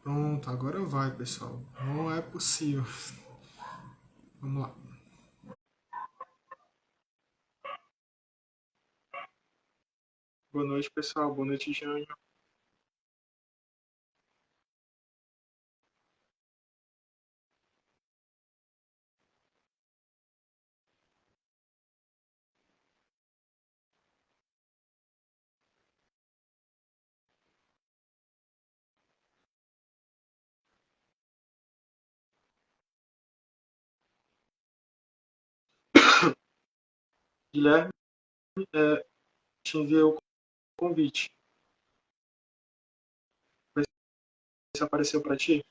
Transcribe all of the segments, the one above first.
Pronto, agora vai, pessoal. Não é possível. Vamos lá. Boa noite, pessoal. Boa noite, Jânio. Guilherme, te enviei o convite. Vê se apareceu para ti.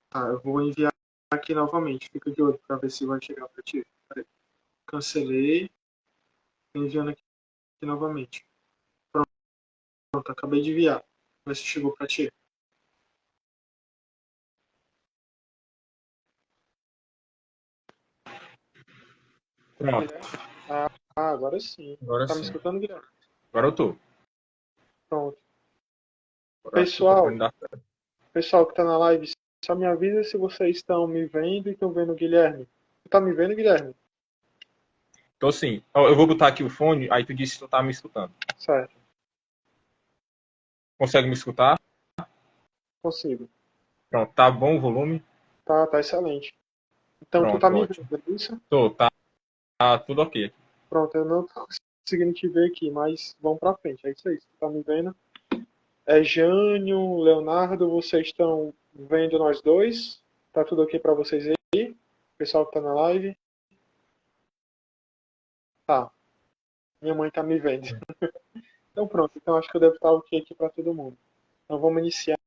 Tá, eu vou enviar aqui novamente. Fica de olho para ver se vai chegar para ti. Peraí. Cancelei. Enviando aqui novamente. Pronto, acabei de enviar. Vê se chegou para ti. Pronto, Agora sim. agora Tá me sim. escutando, Guilherme? Agora eu tô. Pronto. Agora acho que eu tô Pessoal, podendo dar certo. pessoal que tá na live, só me avisa se vocês estão me vendo e estão vendo o Guilherme. Tu tá me vendo, Guilherme? Tô sim. Ó, eu vou botar aqui o fone, aí tu disse que tu tá me escutando. Certo, Consegue me escutar? consigo. Pronto, tá bom o volume? Tá excelente. Então, tu tá Pronto, me ótimo. vendo, é isso? Tô, tá tudo ok aqui. Pronto, eu não tô conseguindo te ver aqui, mas vamos pra frente. É isso aí, tu tá me vendo? É Jânio, Leonardo, vocês estão vendo nós dois? Tá tudo ok pra vocês aí? Pessoal que tá na live? Tá, minha mãe tá me vendo. Então pronto, então acho que eu devo estar ok aqui pra todo mundo. Então vamos iniciar,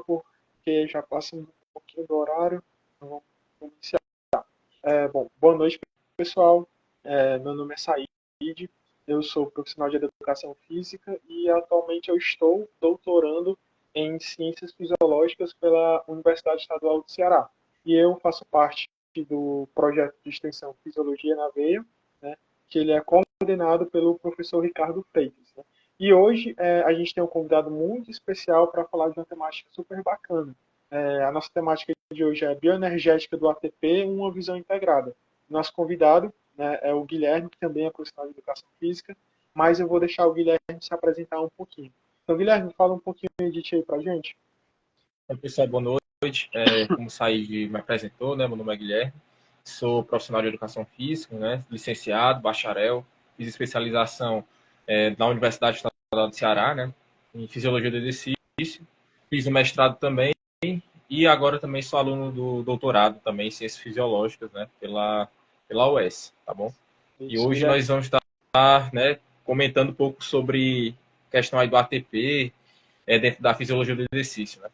porque já passa um pouquinho do horário. Então vamos iniciar. Bom, boa noite, pessoal. Meu nome é Said, eu sou profissional de educação física e atualmente eu estou doutorando em ciências fisiológicas pela Universidade Estadual do Ceará. E eu faço parte do projeto de extensão Fisiologia na Veia, né, que ele é coordenado pelo professor Ricardo Freitas. Né? E hoje a gente tem um convidado muito especial para falar de uma temática super bacana. A nossa temática de hoje é bioenergética do ATP, uma visão integrada. Nosso convidado, né, é o Guilherme, que também é profissional de educação física, mas eu vou deixar o Guilherme se apresentar um pouquinho. Então, Guilherme, fala um pouquinho de ti aí pra gente. Então, pessoal, boa noite. Como o Said me apresentou, né? Meu nome é Guilherme. Sou profissional de educação física, né? Licenciado, bacharel. Fiz especialização na Universidade Estadual do Ceará, né? Em Fisiologia do Exercício. Fiz o mestrado também e agora também sou aluno do doutorado também em Ciências Fisiológicas, né? Pela UES, tá bom? E Isso, hoje Guilherme. nós vamos estar, né? Comentando um pouco sobre questão aí do ATP dentro da fisiologia do exercício, né?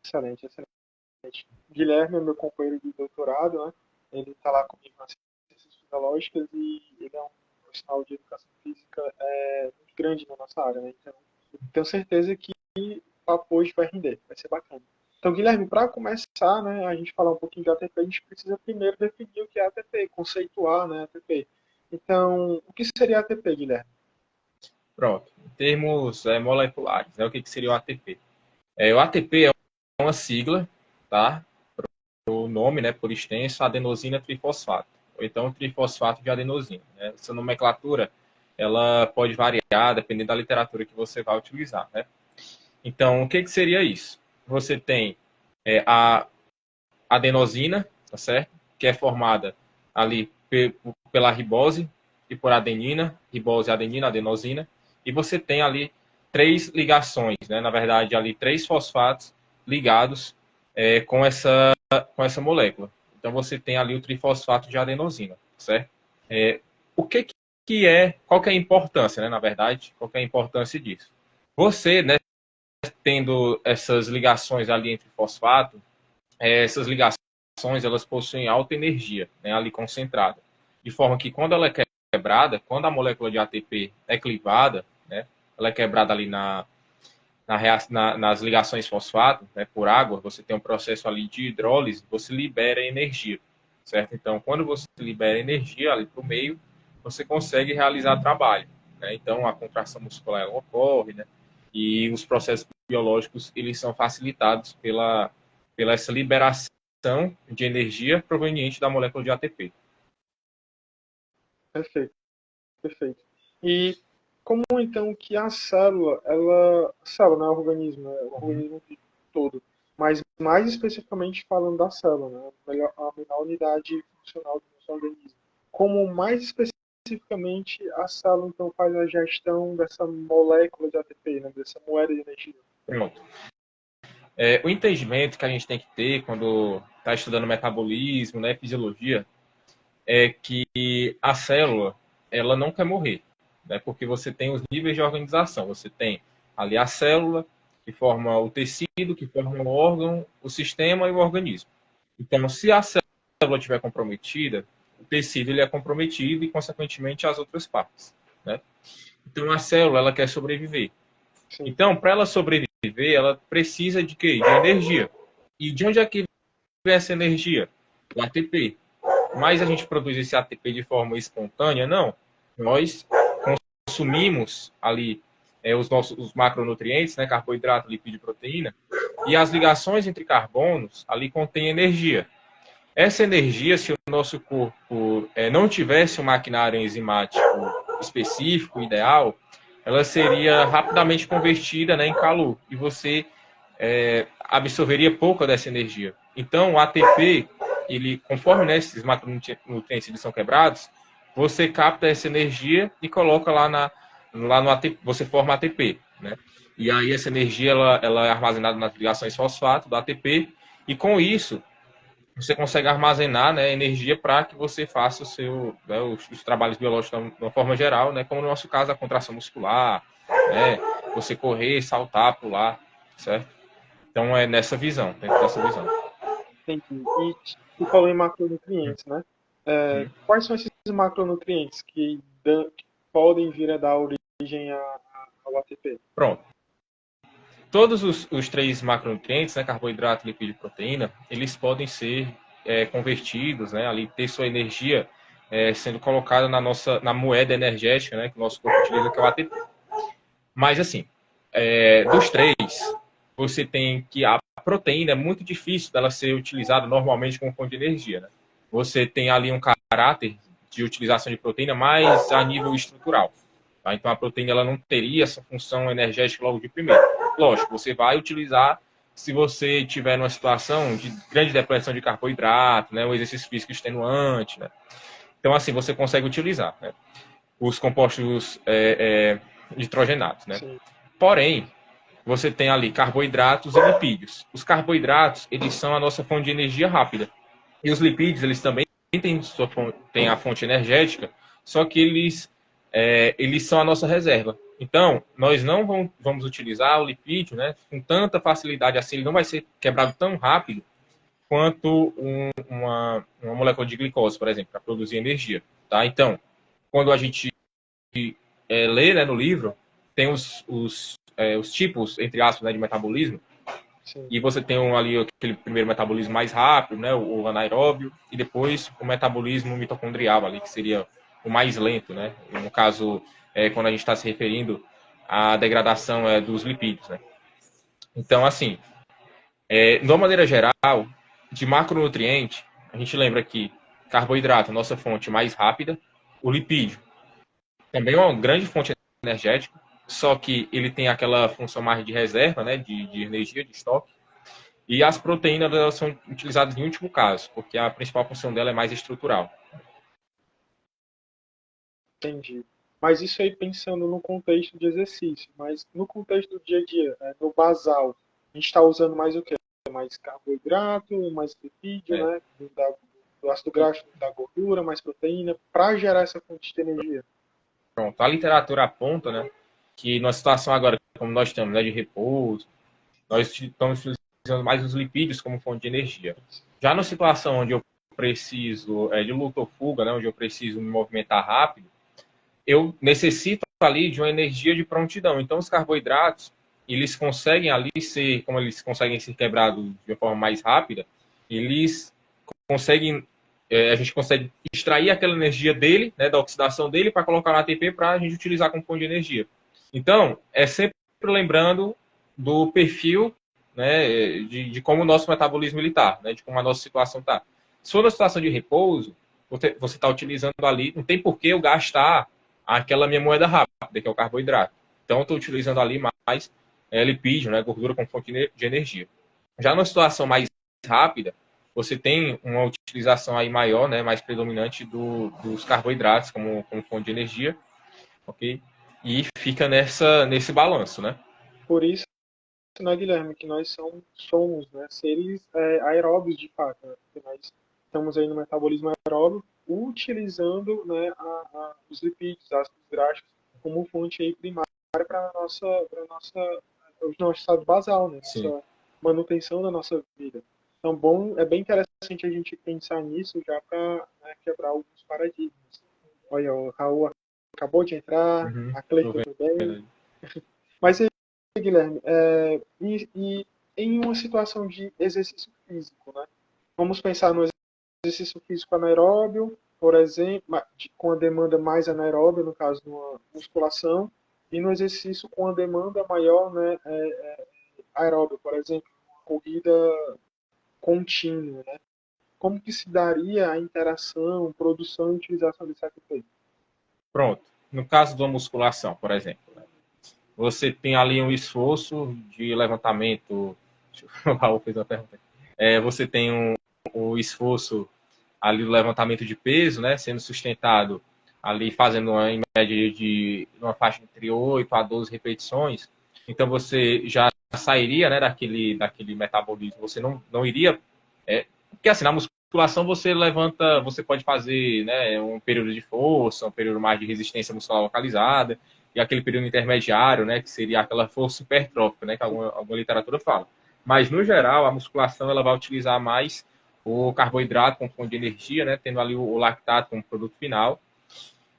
Excelente, excelente. Guilherme é meu companheiro de doutorado, né? Ele está lá comigo nas ciências fisiológicas e ele é um profissional de educação física muito grande na nossa área, né? Então, tenho certeza que o papo hoje vai render, vai ser bacana. Então, Guilherme, para começar, né, a gente falar um pouquinho de ATP, a gente precisa primeiro definir o que é ATP, conceituar, né, ATP. Então, o que seria ATP, Guilherme? Pronto. Em termos moleculares, né? O que seria o ATP? O ATP é uma sigla, tá? O nome, né, por extenso, adenosina trifosfato, ou então trifosfato de adenosina. Né? Essa nomenclatura, ela pode variar dependendo da literatura que você vai utilizar, né? Então, o que seria isso? Você tem a adenosina, tá certo? Que é formada ali pela ribose e por adenina, ribose, adenina, adenosina, e você tem ali três ligações, né? Na verdade, ali três fosfatos ligados com essa molécula. Então você tem ali o trifosfato de adenosina, certo? O qual que é a importância, né? Na verdade, qual que é a importância disso? Você, né, tendo essas ligações ali entre fosfato, essas ligações elas possuem alta energia, né, ali concentrada, de forma que quando ela é quebrada, quando a molécula de ATP é clivada, né, ela é quebrada ali nas ligações fosfato, né, por água, você tem um processo ali de hidrólise, você libera energia, certo? Então, quando você libera energia ali para o meio, você consegue realizar trabalho, né? Então, a contração muscular ela ocorre, né? E os processos biológicos, eles são facilitados pela essa liberação de energia proveniente da molécula de ATP. Perfeito, perfeito. E como então que a célula não é o organismo, é o organismo todo, mas mais especificamente falando da célula, né, a menor unidade funcional do nosso organismo. Como mais especificamente a célula então faz a gestão dessa molécula de ATP, né, dessa moeda de energia? Pronto. O entendimento que a gente tem que ter quando está estudando metabolismo, né, fisiologia, é que a célula ela não quer morrer, né, porque você tem os níveis de organização. Você tem ali a célula, que forma o tecido, que forma o órgão, o sistema e o organismo. Então, se a célula estiver comprometida, o tecido ele é comprometido e, consequentemente, as outras partes, né? Então, a célula ela quer sobreviver. Sim, Então, para ela sobreviver, ela precisa de quê? De energia. E de onde é que vem essa energia? O ATP. Mas a gente produz esse ATP de forma espontânea? Não. Nós consumimos ali os macronutrientes, né, carboidrato, lipídio e proteína, e as ligações entre carbonos ali contêm energia. Essa energia, se o nosso corpo não tivesse um maquinário enzimático específico, ideal, ela seria rapidamente convertida, né, em calor e você absorveria pouca dessa energia. Então, o ATP, ele, conforme, né, esses macronutrientes eles são quebrados, você capta essa energia e coloca lá no ATP, você forma ATP, né? E aí essa energia ela é armazenada nas ligações fosfato do ATP e com isso você consegue armazenar, né, energia para que você faça os trabalhos biológicos de uma forma geral, né, como no nosso caso a contração muscular, né, você correr, saltar, pular, certo? Então é nessa visão, dentro dessa visão. entendi. E tu falou em macronutrientes, né? Quais são esses macronutrientes que podem vir a dar origem ao ATP? Pronto. Todos os três macronutrientes, né, carboidrato, lipídio e proteína, eles podem ser convertidos, né, ali ter sua energia sendo colocada na moeda energética, né, que o nosso corpo utiliza, que é o ATP. Mas assim, dos três, você tem que a proteína é muito difícil dela ser utilizada normalmente como fonte de energia, né? Você tem ali um caráter de utilização de proteína mais a nível estrutural. Tá? Então a proteína ela não teria essa função energética logo de primeiro. Lógico, você vai utilizar se você tiver numa situação de grande depressão de carboidrato, né, um exercício físico extenuante, né? Então assim você consegue utilizar, né, os compostos nitrogenados, né? Sim, Porém, você tem ali carboidratos e lipídios. Os carboidratos, eles são a nossa fonte de energia rápida. E os lipídios, eles também têm a fonte energética, só que eles são a nossa reserva. Então, nós não vamos utilizar o lipídio, né, com tanta facilidade assim, ele não vai ser quebrado tão rápido quanto uma molécula de glicose, por exemplo, para produzir energia. Tá? Então, quando a gente lê, né, no livro, tem os tipos, entre aspas, né, de metabolismo, sim. e você tem ali aquele primeiro metabolismo mais rápido, né, o anaeróbio, e depois o metabolismo mitocondrial ali, que seria o mais lento, né, no caso, quando a gente está se referindo à degradação dos lipídios, né. Então, assim, de uma maneira geral, de macronutriente, a gente lembra que carboidrato, nossa fonte mais rápida, o lipídio, também é uma grande fonte energética, só que ele tem aquela função mais de reserva, né, de energia, de estoque. E as proteínas elas são utilizadas em último caso, porque a principal função dela é mais estrutural. Entendi. Mas isso aí pensando no contexto de exercício, mas no contexto do dia a dia, no basal, a gente está usando mais o quê? Mais carboidrato, mais lipídio, É. né? Do ácido graxo, da gordura, mais proteína, para gerar essa fonte de energia. Pronto. A literatura aponta, né, que numa situação agora, como nós estamos, né, de repouso, nós estamos utilizando mais os lipídios como fonte de energia. Já na situação onde eu preciso de luta ou fuga, né, onde eu preciso me movimentar rápido, eu necessito ali de uma energia de prontidão. Então, os carboidratos, eles conseguem ali ser, como eles conseguem ser quebrados de uma forma mais rápida, eles conseguem, a gente consegue extrair aquela energia dele, né, da oxidação dele, para colocar no ATP para a gente utilizar como fonte de energia. Então, é sempre lembrando do perfil, né, de como o nosso metabolismo está, né, de como a nossa situação está. Se for uma situação de repouso, você está utilizando ali, não tem por que eu gastar aquela minha moeda rápida, que é o carboidrato. Então, eu estou utilizando ali mais lipídio, né, gordura como fonte de energia. Já numa situação mais rápida, você tem uma utilização aí maior, né, mais predominante dos carboidratos como fonte de energia, ok? E fica nesse balanço, né? Por isso, né, Guilherme, que nós somos, né, seres aeróbios de fato, né, porque nós estamos aí no metabolismo aeróbio utilizando, né, os lipídios, ácidos graxos, como fonte aí primária para o nosso estado basal, né, Sim. nossa manutenção da nossa vida. Então, é bem interessante a gente pensar nisso já para, né, quebrar alguns paradigmas. Olha, o Raul acabou de entrar, Uhum, a tô Cleiton também. vendo. Mas Guilherme, e em uma situação de exercício físico, né? Vamos pensar no exercício físico anaeróbio, por exemplo, com a demanda mais anaeróbia, no caso de uma musculação, e no exercício com a demanda maior, né, aeróbio, por exemplo, uma corrida contínua, né? Como que se daria a interação, produção e utilização desse ATP? Pronto. No caso de uma musculação, por exemplo, né? Você tem ali um esforço de levantamento. O Raul fez uma pergunta. Você tem o esforço ali do levantamento de peso, né, sendo sustentado ali fazendo em média de uma faixa entre 8 a 12 repetições. Então você já sairia, né, daquele metabolismo. Você não iria porque assim, na musculação você levanta, você pode fazer, né, um período de força, um período mais de resistência muscular localizada, e aquele período intermediário, né, que seria aquela força hipertrófica, né, que alguma literatura fala. Mas, no geral, a musculação ela vai utilizar mais o carboidrato como fonte de energia, né, tendo ali o lactato como produto final.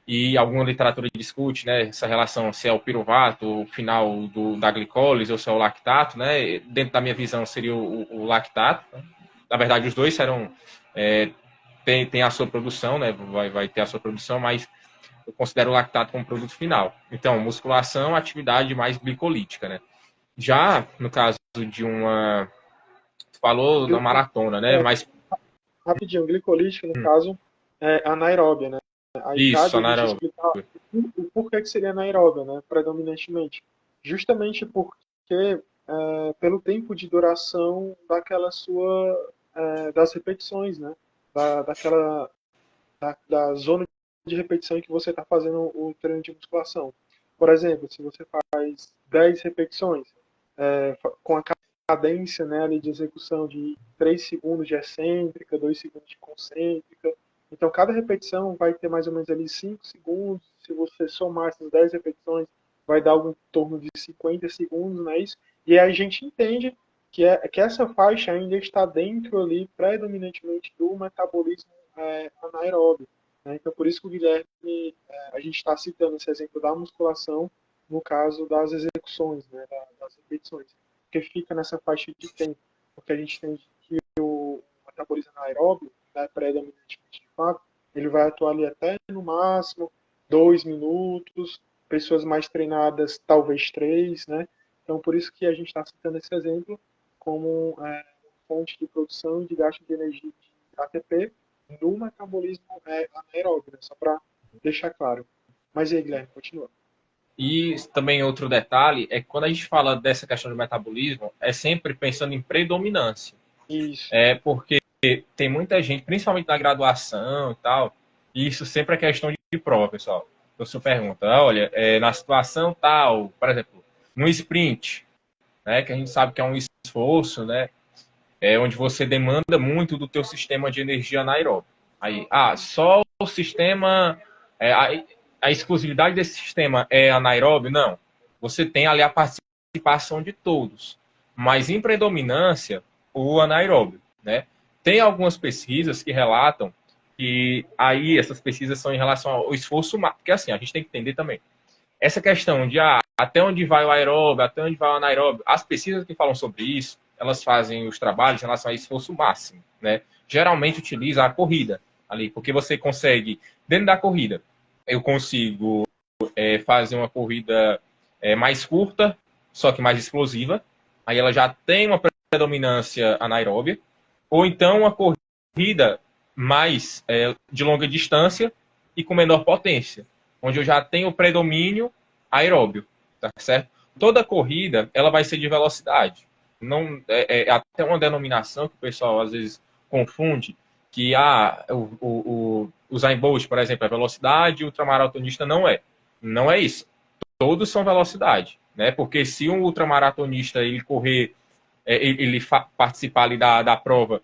E alguma literatura discute, né, essa relação, se é o piruvato, o final da glicólise, ou se é o lactato, né. Dentro da minha visão seria o lactato, né? Na verdade, os dois serão tem a sua produção, né? Vai ter a sua produção, mas eu considero o lactato como produto final. Então, musculação, atividade mais glicolítica, né? Já no caso de uma, tu falou na maratona, né? É, Mas rapidinho, glicolítica, no caso, é anaeróbia, né? Aí isso, cabe a gente anaeróbio. explicar o porquê que seria anaeróbia, né? Predominantemente. Justamente porque, pelo tempo de duração das repetições, né? Daquela da zona de repetição em que você está fazendo o treino de musculação. Por exemplo, se você faz 10 repetições com a cadência, né, ali de execução de 3 segundos de excêntrica, 2 segundos de concêntrica. Então, cada repetição vai ter mais ou menos ali 5 segundos. Se você somar essas 10 repetições, vai dar algo em torno de 50 segundos, não é isso? E aí a gente entende que essa faixa ainda está dentro ali, predominantemente, do metabolismo anaeróbio. Né? Então, por isso que o Guilherme, a gente está citando esse exemplo da musculação, no caso das execuções, né, das repetições, porque fica nessa faixa de tempo, porque a gente tem que o metabolismo anaeróbio, né, predominantemente de fato, ele vai atuar ali até no máximo 2 minutos, pessoas mais treinadas talvez 3, né? Então por isso que a gente está citando esse exemplo como fonte de produção e de gasto de energia de ATP no metabolismo anaeróbio, né? Só para deixar claro. Mas aí, Guilherme, continua. E também outro detalhe é que quando a gente fala dessa questão do metabolismo, é sempre pensando em predominância. Isso. Porque tem muita gente, principalmente na graduação e tal, e isso sempre é questão de prova, pessoal. Então, você pergunta, olha, na situação tal, por exemplo, no sprint, né, que a gente sabe que é um esforço, né, onde você demanda muito do teu sistema de energia anaeróbica. Aí, só o sistema, a exclusividade desse sistema é anaeróbio? Não. Você tem ali a participação de todos, mas em predominância o anaeróbio, né? Tem algumas pesquisas que relatam que aí essas pesquisas são em relação ao esforço, porque assim, a gente tem que entender também. essa questão de até onde vai o aeróbio, até onde vai o anaeróbio, as pesquisas que falam sobre isso, elas fazem os trabalhos em relação a esforço máximo, né? Geralmente utiliza a corrida ali, porque você consegue, dentro da corrida, eu consigo fazer uma corrida mais curta, só que mais explosiva, aí ela já tem uma predominância anaeróbia, ou então uma corrida mais de longa distância e com menor potência, onde eu já tenho predomínio aeróbio, tá certo? Toda corrida, ela vai ser de velocidade. Não, é até uma denominação que o pessoal às vezes confunde, que o Usain Bolt, por exemplo, é velocidade, o ultramaratonista não é. Não é isso. Todos são velocidade, né? Porque se um ultramaratonista ele correr, ele participar ali da prova,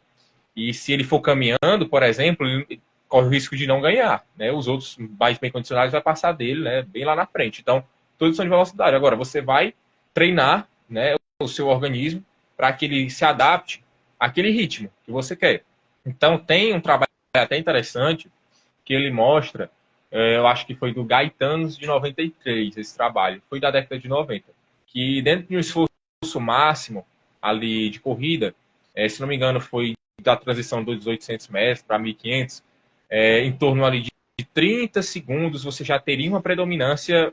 e se ele for caminhando, por exemplo, ele corre o risco de não ganhar, né? Os outros mais bem condicionados vai passar dele, né? Bem lá na frente. Então, todos são de velocidade. Agora, você vai treinar, né, o seu organismo para que ele se adapte àquele ritmo que você quer. Então, tem um trabalho até interessante que ele mostra, eu acho que foi do Gaetanos de 93, esse trabalho, foi da década de 90, que dentro de um esforço máximo ali de corrida, se não me engano, foi da transição dos 800 metros para 1500, em torno ali de 30 segundos você já teria uma predominância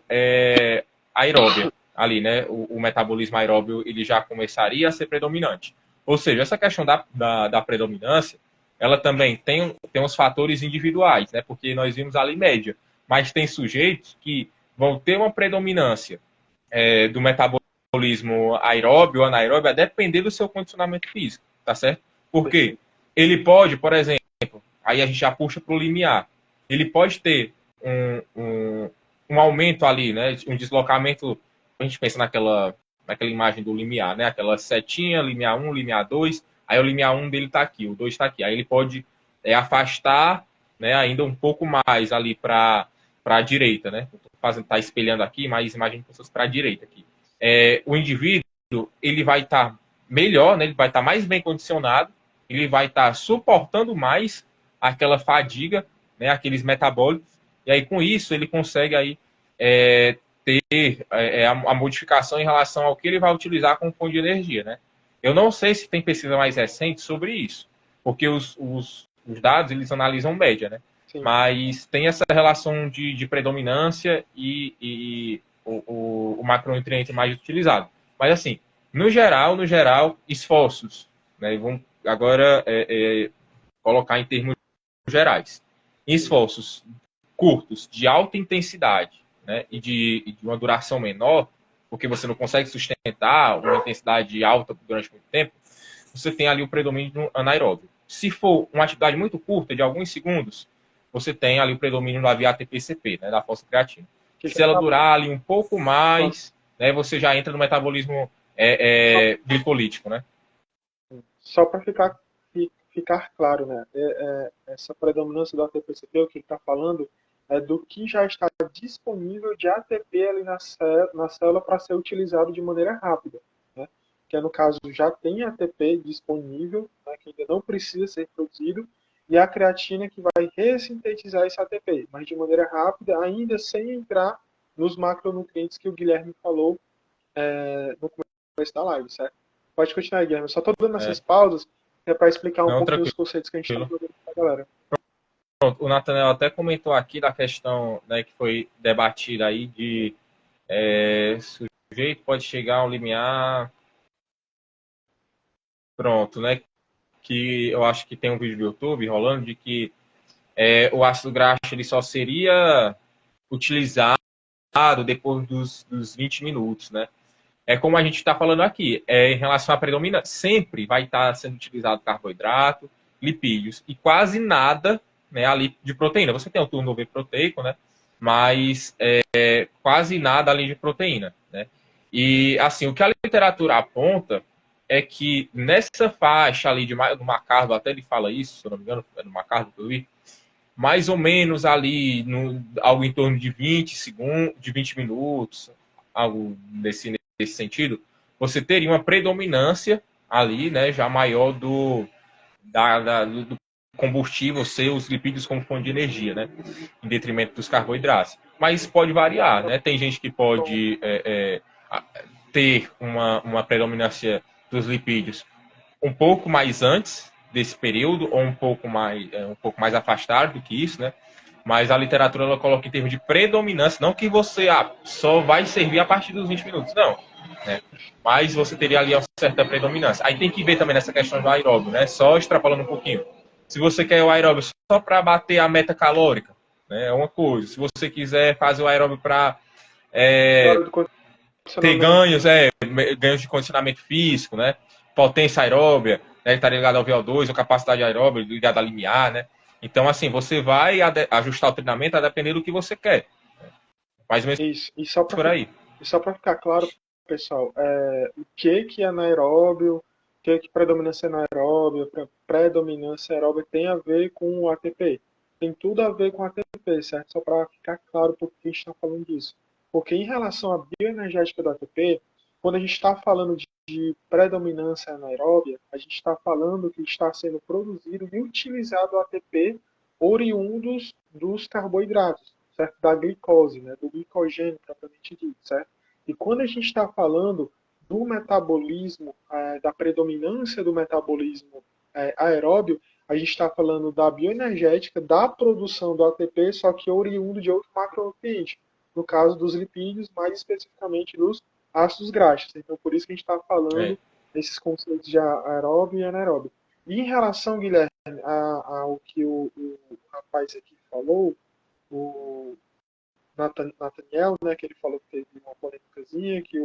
aeróbia ali, né? O metabolismo aeróbio ele já começaria a ser predominante. Ou seja, essa questão da predominância, ela também tem uns fatores individuais, né? Porque nós vimos ali média, mas tem sujeitos que vão ter uma predominância do metabolismo aeróbio ou anaeróbio a depender do seu condicionamento físico, tá certo? Porque ele pode, por exemplo, aí a gente já puxa para o limiar, ele pode ter um aumento ali, né? Um deslocamento, a gente pensa naquela imagem do limiar, né? Aquela setinha, limiar 1, limiar 2, aí o limiar 1 dele está aqui, o 2 está aqui. Aí ele pode afastar, né, ainda um pouco mais ali para a direita, né? Está espelhando aqui, mas imagine que fosse para a direita aqui. O indivíduo ele vai estar melhor, né? Ele vai estar mais bem condicionado, ele vai estar suportando mais aquela fadiga, né? Aqueles metabólicos, e aí com isso ele consegue aí ter a modificação em relação ao que ele vai utilizar como fonte de energia, né? Eu não sei se tem pesquisa mais recente sobre isso, porque os dados eles analisam média, né? Sim. Mas tem essa relação de predominância e o macronutriente mais utilizado. Mas assim, no geral, esforços, né? Vamos agora colocar em termos gerais. Esforços curtos, de alta intensidade, né? E de uma duração menor, porque você não consegue sustentar uma intensidade alta durante muito tempo, você tem ali o predomínio anaeróbio. Se for uma atividade muito curta, de alguns segundos, você tem ali o predomínio da via ATP-CP, né, da fosfocreatina. Se ela durar ali um pouco mais, né, você já entra no metabolismo glicolítico, né? Só para ficar claro, né? Essa predominância do ATP-CP, o que está falando é do que já está disponível de ATP ali na célula para ser utilizado de maneira rápida, né? Que no caso já tem ATP disponível, né, que ainda não precisa ser produzido, e a creatina que vai ressintetizar esse ATP, mas de maneira rápida, ainda sem entrar nos macronutrientes que o Guilherme falou no começo da live, certo? Pode continuar, Guilherme. Eu só estou dando essas pausas para explicar um pouquinho os conceitos que a gente está falando para a galera. Pronto, o Nathanael até comentou aqui da questão, né, que foi debatida aí de sujeito pode chegar ao limiar. Pronto, né? Que eu acho que tem um vídeo do YouTube rolando de que o ácido graxo ele só seria utilizado depois dos 20 minutos, né? É como a gente está falando aqui, em relação à predominância, sempre vai estar sendo utilizado carboidrato, lipídios e quase nada, né, ali de proteína. Você tem o turnover proteico, né? Mas quase nada além de proteína, né? E assim, o que a literatura aponta é que nessa faixa ali do Macardo, até ele fala isso, se eu não me engano, é no Macardo que eu vi, mais ou menos ali, algo em torno de 20 segundos, de 20 minutos, algo nesse sentido, você teria uma predominância ali, né, já maior do combustível ser os lipídios como fonte de energia, né, em detrimento dos carboidratos. mas pode variar, né? Tem gente que pode ter uma predominância dos lipídios um pouco mais antes desse período, ou um pouco mais afastado do que isso, né? Mas a literatura ela coloca em termos de predominância, não que você só vai servir a partir dos 20 minutos, não. Né? Mas você teria ali uma certa predominância. Aí tem que ver também nessa questão do aeróbio, né? Só extrapolando um pouquinho. Se você quer o aeróbio só para bater a meta calórica, né? É uma coisa. Se você quiser fazer o aeróbio para ter ganhos de condicionamento físico, né? Potência aeróbia, né? Que está ligado ao VO2, ou capacidade aeróbia, ligado a limiar, né? Então, assim, você vai ajustar o treinamento a depender do que você quer. Mais ou menos Isso. E por aí. só para ficar claro, pessoal, o que é anaeróbio, o que predominância anaeróbia, predominância aeróbia tem a ver com o ATP. Tem tudo a ver com o ATP, certo? Só para ficar claro por que a gente está falando disso. Porque em relação à bioenergética do ATP, quando a gente está falando de predominância anaeróbia, a gente está falando que está sendo produzido e utilizado o ATP oriundos dos carboidratos, certo? Da glicose, né? Do glicogênio, propriamente dito, certo? E quando a gente está falando do metabolismo, da predominância do metabolismo aeróbio, a gente está falando da bioenergética, da produção do ATP, só que oriundo de outro macronutriente, no caso dos lipídios, mais especificamente dos ácidos graxos. Então, por isso que a gente está falando esses conceitos de aeróbio e anaeróbio. E em relação, Guilherme, ao que o rapaz aqui falou, o Nathaniel, né, que ele falou que teve uma polêmicazinha, que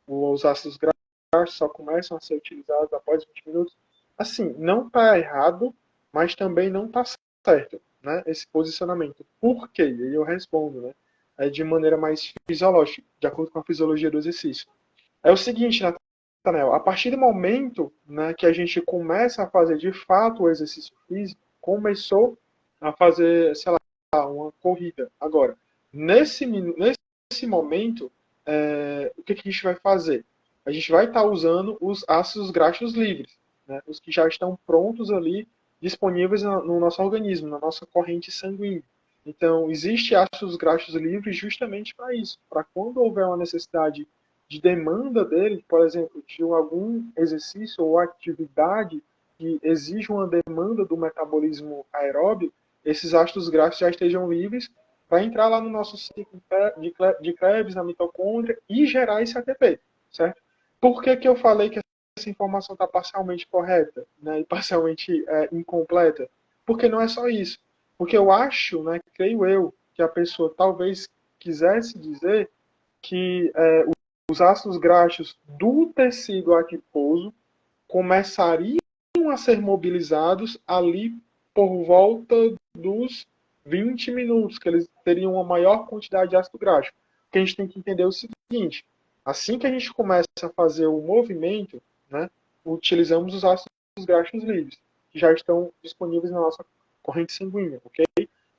os ácidos graxos só começam a ser utilizados após 20 minutos. Assim, não está errado, mas também não está certo, né, esse posicionamento. Por quê? E aí eu respondo, né, de maneira mais fisiológica, de acordo com a fisiologia do exercício. É o seguinte, Nathaniel, a partir do momento, né, que a gente começa a fazer de fato o exercício físico, começou a fazer, sei lá, uma corrida. Agora, nesse momento, o que a gente vai fazer? A gente vai estar usando os ácidos graxos livres, né, os que já estão prontos ali, disponíveis no nosso organismo, na nossa corrente sanguínea. Então, existe ácidos graxos livres justamente para isso, para quando houver uma necessidade de demanda dele, por exemplo, de algum exercício ou atividade que exige uma demanda do metabolismo aeróbio, esses ácidos graxos já estejam livres para entrar lá no nosso ciclo de Krebs, na mitocôndria, e gerar esse ATP, certo? Por que eu falei que essa informação está parcialmente correta, né, e parcialmente incompleta? Porque não é só isso. Porque eu acho, né, creio eu, que a pessoa talvez quisesse dizer que os ácidos graxos do tecido adiposo começariam a ser mobilizados ali por volta dos 20 minutos, que eles teriam uma maior quantidade de ácido graxo. Porque a gente tem que entender o seguinte, assim que a gente começa a fazer o movimento, né, utilizamos os ácidos graxos livres, que já estão disponíveis na nossa corrente sanguínea, ok?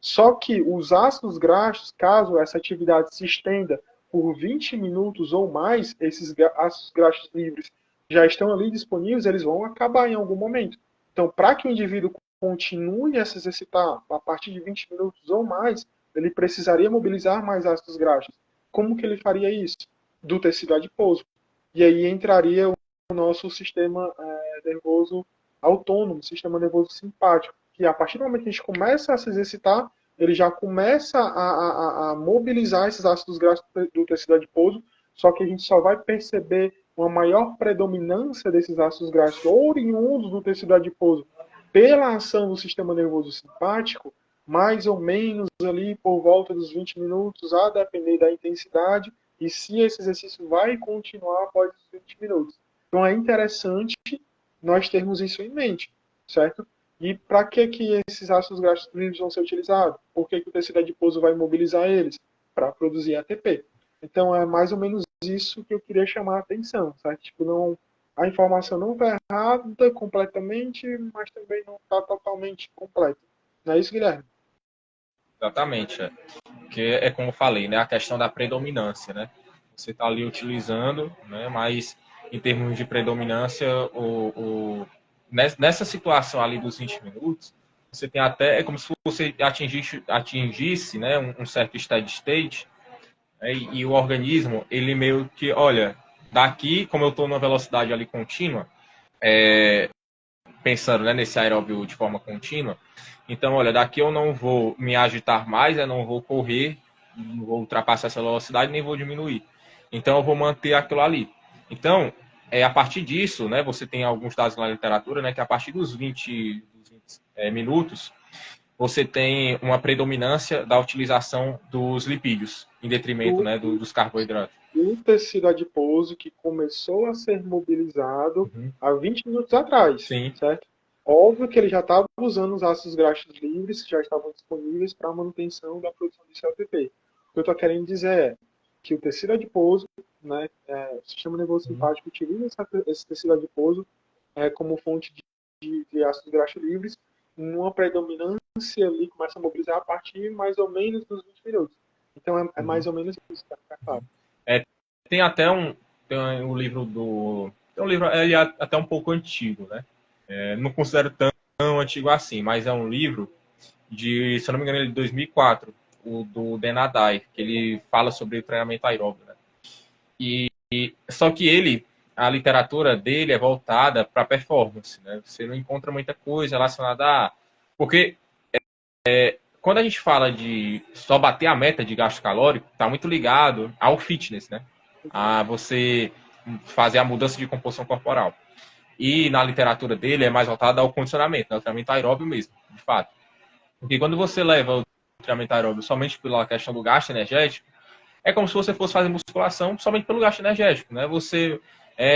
Só que os ácidos graxos, caso essa atividade se estenda por 20 minutos ou mais, esses ácidos graxos livres já estão ali disponíveis, eles vão acabar em algum momento. Então, para que o indivíduo continue a se exercitar a partir de 20 minutos ou mais, ele precisaria mobilizar mais ácidos graxos. Como que ele faria isso? Do tecido adiposo. E aí entraria o nosso sistema nervoso autônomo, sistema nervoso simpático, que a partir do momento que a gente começa a se exercitar, ele já começa a mobilizar esses ácidos graxos do tecido adiposo, só que a gente só vai perceber uma maior predominância desses ácidos graxos oriundos do tecido adiposo pela ação do sistema nervoso simpático, mais ou menos ali por volta dos 20 minutos, a depender da intensidade, e se esse exercício vai continuar após os 20 minutos. Então é interessante nós termos isso em mente, certo? E para que esses ácidos graxos livres vão ser utilizados? Por que o tecido adiposo vai mobilizar eles? Para produzir ATP. Então é mais ou menos isso que eu queria chamar a atenção, certo? Tipo, não, a informação não está errada completamente, mas também não está totalmente completa. Não é isso, Guilherme? Exatamente. Que é como eu falei, né? A questão da predominância, né? Você está ali utilizando, né? Mas em termos de predominância, nessa situação ali dos 20 minutos, você tem até, é como se você atingisse, né, um certo steady state, né, e o organismo, ele meio que, olha, daqui, como eu estou numa velocidade ali contínua, pensando, né, nesse aeróbio de forma contínua, então, olha, daqui eu não vou me agitar mais, eu não vou correr, não vou ultrapassar essa velocidade, nem vou diminuir. Então, eu vou manter aquilo ali. Então, a partir disso, né, você tem alguns dados na literatura, né, que a partir dos 20 minutos, você tem uma predominância da utilização dos lipídios, em detrimento, Do, né, dos carboidratos. do tecido adiposo que começou a ser mobilizado Uhum. há 20 minutos atrás, Sim. certo? Óbvio que ele já estava usando os ácidos graxos livres que já estavam disponíveis para a manutenção da produção desse ATP. O que eu estou querendo dizer é que o tecido adiposo, né, o sistema nervoso Uhum. simpático utiliza esse tecido adiposo como fonte de ácidos graxos livres, numa predominância ali começa a mobilizar a partir mais ou menos dos 20 minutos. Então é mais Uhum. ou menos isso, para ficar claro. Tem até um livro do... Tem um livro, ele é até um pouco antigo, né? Não considero tão antigo assim, mas é um livro de, se eu não me engano, ele é de 2004, o do Denadai, que ele fala sobre o treinamento aeróbio, né? Só que a literatura dele é voltada para performance, né? Você não encontra muita coisa relacionada a... Porque quando a gente fala de só bater a meta de gasto calórico, está muito ligado ao fitness, né? A você fazer a mudança de composição corporal. E na literatura dele é mais voltada ao condicionamento, né? O treinamento aeróbio mesmo, de fato. Porque quando você leva o treinamento aeróbio somente pela questão do gasto energético, é como se você fosse fazer musculação somente pelo gasto energético, né? Você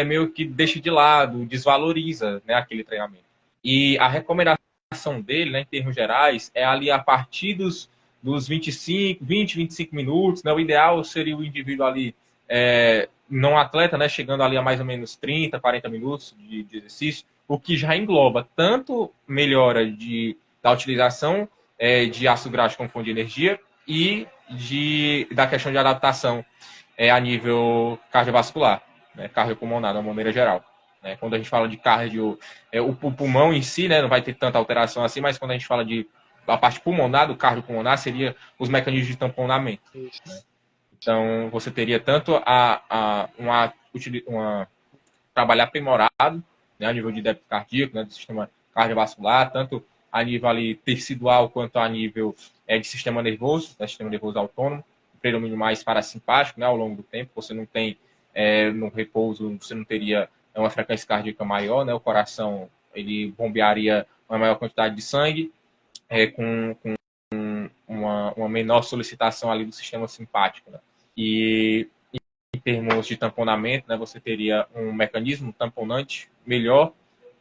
meio que deixa de lado, desvaloriza, né, aquele treinamento. E a recomendação dele, né, em termos gerais, é ali a partir dos 25 minutos, né? O ideal seria o indivíduo ali, não atleta, né, chegando ali a mais ou menos 30, 40 minutos de exercício, o que já engloba tanto melhora da utilização de ácido graxo como fonte de energia e da questão de adaptação a nível cardiovascular, né, cardiopulmonar, de uma maneira geral. Né? Quando a gente fala de cardio, o pulmão em si, né, não vai ter tanta alteração assim, mas quando a gente fala de a parte pulmonar, do cardiopulmonar, seria os mecanismos de tamponamento. Isso. Né? Então, você teria tanto trabalho aprimorado, né, a nível de débito cardíaco, né, do sistema cardiovascular, tanto a nível ali tecidual quanto a nível de sistema nervoso, né, sistema nervoso autônomo, predomínio mais parasimpático, né, ao longo do tempo. Você não tem no repouso, você não teria uma frequência cardíaca maior, né, o coração ele bombearia uma maior quantidade de sangue com uma menor solicitação ali do sistema simpático, né? E em termos de tamponamento, né, você teria um mecanismo tamponante melhor,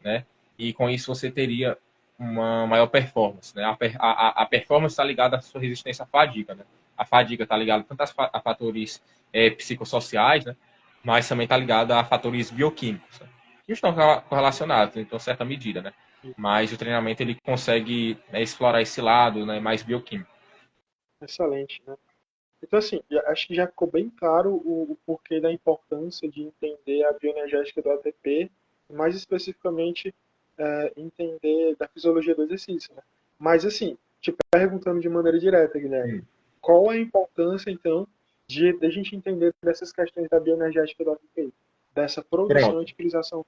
né, e com isso você teria uma maior performance. Né? A performance está ligada à sua resistência à fadiga. Né? A fadiga está ligada tanto a fatores psicossociais, né, mas também está ligada a fatores bioquímicos, né, que estão correlacionados, então, em certa medida. Né? Mas o treinamento ele consegue explorar esse lado, né, mais bioquímico. Excelente, né? Então, assim, acho que já ficou bem claro o porquê da importância de entender a bioenergética do ATP, e mais especificamente entender da fisiologia do exercício, né? Mas, assim, te perguntando de maneira direta, Guilherme, qual a importância, então, de a gente entender dessas questões da bioenergética do ATP, dessa produção e Pronto. utilização?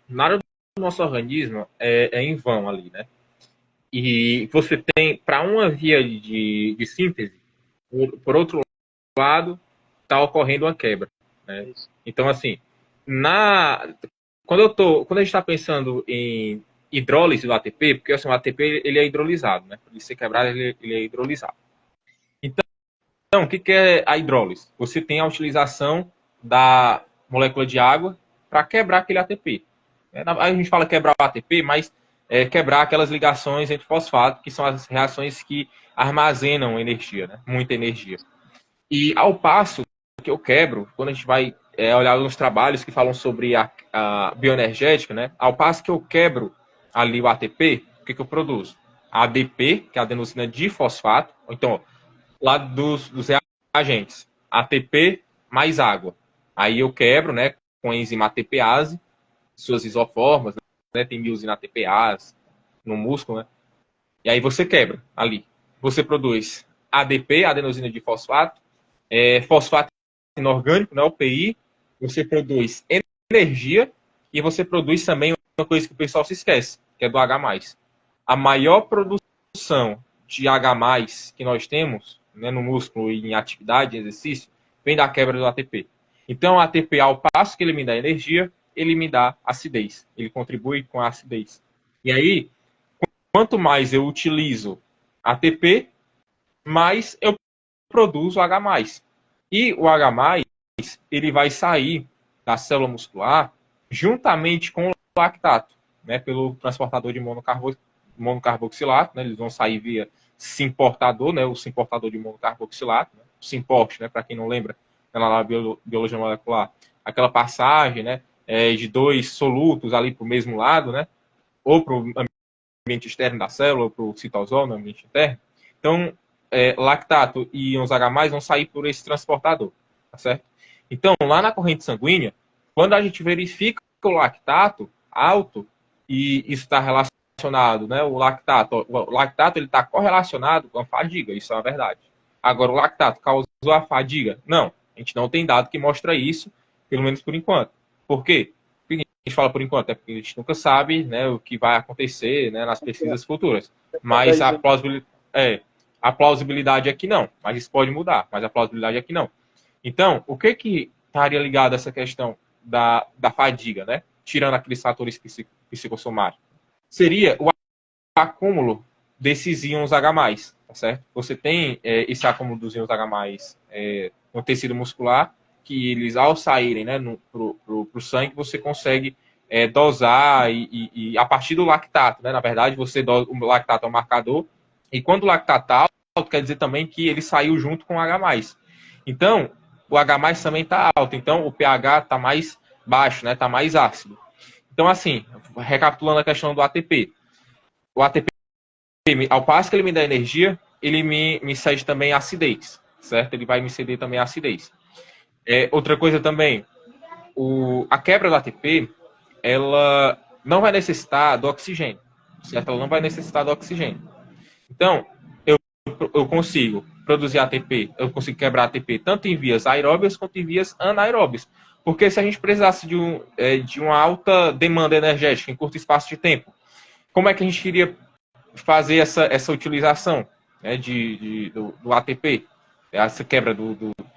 Na área do nosso organismo é em vão ali, né? E você tem, para uma via de síntese, por outro lado, está ocorrendo uma quebra. Né? Então, assim, quando a gente está pensando em hidrólise do ATP, porque assim, o ATP ele é hidrolisado, né? Para ele ser quebrado, ele é hidrolisado. Então, o que é a hidrólise? Você tem a utilização da molécula de água para quebrar aquele ATP. A gente fala quebrar o ATP, mas quebrar aquelas ligações entre fosfato, que são as reações que armazenam energia, né? Muita energia. E ao passo que eu quebro, quando a gente vai olhar nos trabalhos que falam sobre a bioenergética, né? Ao passo que eu quebro ali o ATP, o que eu produzo? A ADP, que é a adenosina difosfato, então, lá dos reagentes, ATP mais água. Aí eu quebro, né, com a enzima ATPase, suas isoformas, né, tem miosina ATPase no músculo, né? E aí você quebra ali. Você produz ADP, adenosina difosfato, fosfato inorgânico, né, o PI, você produz energia e você produz também uma coisa que o pessoal se esquece, que é do H+. A maior produção de H+, que nós temos, né, no músculo e em atividade, exercício, vem da quebra do ATP. Então, o ATP, ao passo que ele me dá energia, ele me dá acidez. Ele contribui com a acidez. E aí, quanto mais eu utilizo ATP, mais eu produzo H+. E o H+, ele vai sair da célula muscular juntamente com o lactato, né, pelo transportador de monocarboxilato, né, eles vão sair via simportador, né, o simportador de monocarboxilato, né, o simporte, né, para quem não lembra, na biologia molecular, aquela passagem, né, de dois solutos ali para o mesmo lado, né, ou para o ambiente externo da célula, ou para o citosol no ambiente interno. Então, lactato e íons H+, vão sair por esse transportador, tá certo? Então, lá na corrente sanguínea, quando a gente verifica o lactato alto, e isso está relacionado, né, o lactato ele está correlacionado com a fadiga, isso é uma verdade. Agora, o lactato causou a fadiga? Não, a gente não tem dado que mostra isso, pelo menos por enquanto. Por quê? A gente fala por enquanto, é porque a gente nunca sabe, né, o que vai acontecer, né, nas pesquisas futuras. Mas a plausibilidade é que não, mas isso pode mudar, mas a plausibilidade é que não. Então, o que estaria ligado a essa questão da fadiga, né? Tirando aqueles fatores psicossomáticos? Seria o acúmulo desses íons H+, tá certo? Você tem esse acúmulo dos íons H+, no tecido muscular, que eles, ao saírem, né, pro sangue, você consegue dosar e a partir do lactato, né? Na verdade, o lactato é um marcador, e quando o lactato está alto, quer dizer também que ele saiu junto com o H+. Então, o H+ também está alto, então o pH está mais baixo, né? Está mais ácido. Então, assim, recapitulando a questão do ATP. O ATP, ao passo que ele me dá energia, ele me cede também acidez, certo? Ele vai me ceder também acidez. Outra coisa também, a quebra do ATP, ela não vai necessitar do oxigênio, certo? Ela não vai necessitar do oxigênio. Então, eu consigo produzir ATP, eu consigo quebrar ATP tanto em vias aeróbias quanto em vias anaeróbias. Porque se a gente precisasse de uma alta demanda energética em curto espaço de tempo, como é que a gente iria fazer essa utilização, né, do ATP, essa quebra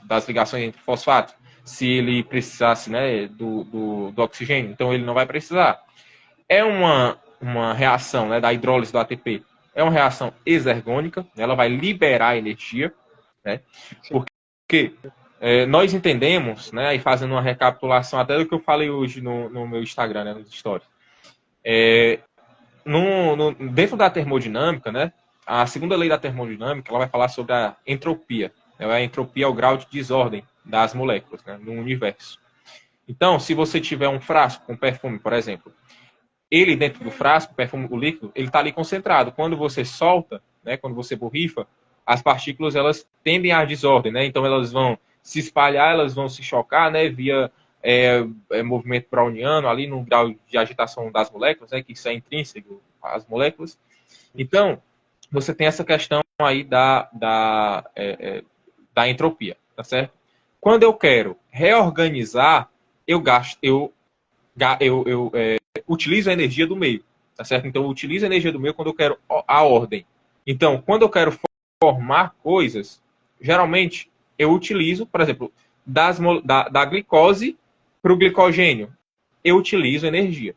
das ligações entre fosfatos, se ele precisasse, né, do oxigênio? Então ele não vai precisar. É uma reação, né, da hidrólise do ATP. É uma reação exergônica, ela vai liberar energia, né? Porque nós entendemos, né, e fazendo uma recapitulação até do que eu falei hoje no meu Instagram, né, nos stories. Dentro da termodinâmica, né, a segunda lei da termodinâmica, ela vai falar sobre a entropia. A entropia é o grau de desordem das moléculas, né, no universo. Então, se você tiver um frasco com perfume, por exemplo, ele dentro do frasco, o perfume, o líquido, ele está ali concentrado. Quando você solta, né, quando você borrifa, as partículas elas tendem à desordem, né? Então elas vão se espalhar, elas vão se chocar, né, via movimento browniano ali no grau de agitação das moléculas, né, que isso é intrínseco às moléculas. Então você tem essa questão aí da entropia, tá certo? Quando eu quero reorganizar, eu utilizo a energia do meio, tá certo? Então eu utilizo a energia do meio quando eu quero a ordem. Então, quando eu quero formar coisas, geralmente eu utilizo, por exemplo, da glicose para o glicogênio, eu utilizo energia.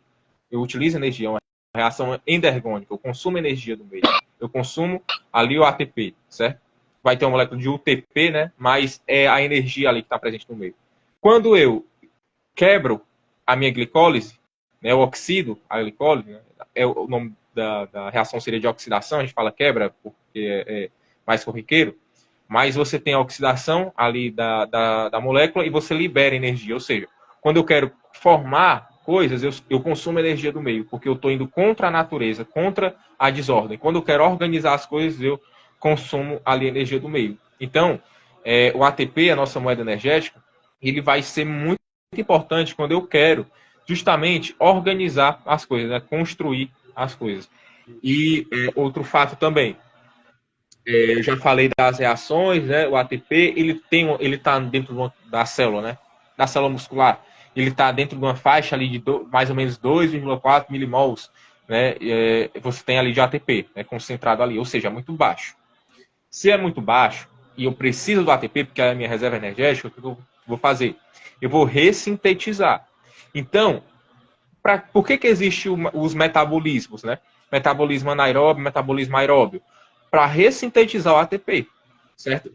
Eu utilizo energia, é uma reação endergônica, eu consumo energia do meio. Eu consumo ali o ATP, certo? Vai ter uma molécula de UTP, né? Mas é a energia ali que está presente no meio. Quando eu quebro a minha glicólise, né, eu oxido a glicólise, né, o nome da reação seria de oxidação, a gente fala quebra porque é mais corriqueiro, mas você tem a oxidação ali da molécula e você libera energia, ou seja, quando eu quero formar coisas, eu consumo energia do meio, porque eu estou indo contra a natureza, contra a desordem. Quando eu quero organizar as coisas, eu consumo ali energia do meio. Então, o ATP, a nossa moeda energética, ele vai ser muito importante quando eu quero justamente organizar as coisas, né? Construir as coisas. E outro fato também, eu já falei das reações, né? O ATP, ele está dentro da célula, né? Da célula muscular. Ele está dentro de uma faixa ali de mais ou menos 2,4 milimols, né? Você tem ali de ATP, né? Concentrado ali, ou seja, muito baixo. Se é muito baixo e eu preciso do ATP, porque é a minha reserva energética, o que eu vou fazer? Eu vou ressintetizar. Então, por que existe os metabolismos, né? Metabolismo anaeróbio, metabolismo aeróbio? Para ressintetizar o ATP, certo?